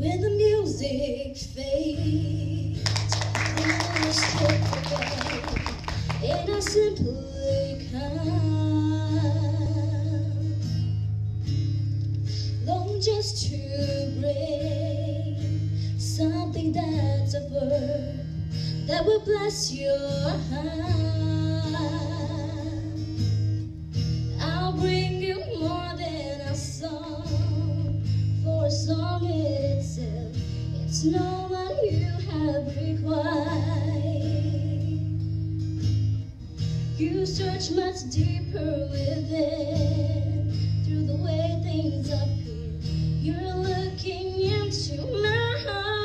when the music fades, when I strip away, and I simply come, long just to bring something that's of worth that will bless your heart. I'll bring you more than a song, for a song in itself, it's not what you have required. You search much deeper within, through the way things appear. You're looking into my heart.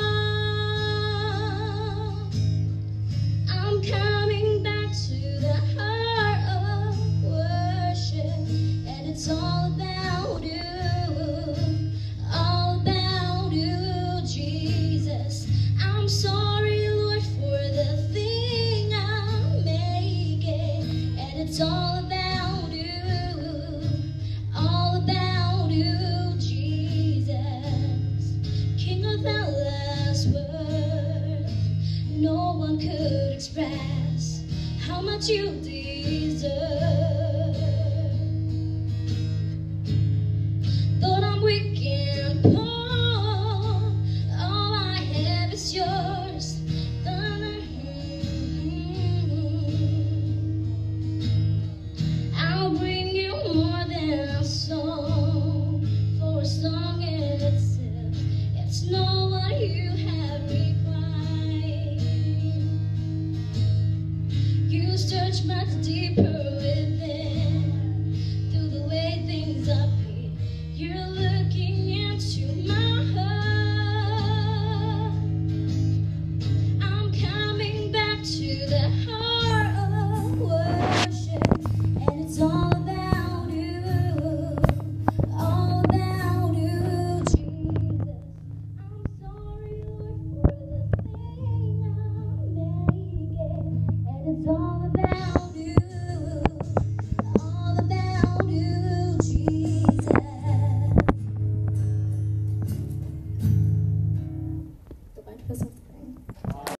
I'm coming back to the heart of worship, and it's all about you, all about you, Jesus. I'm sorry, Lord, for the thing I'm making, and it's all about you, all about you, Jesus. King of endless worth, no one could express how much you deserve.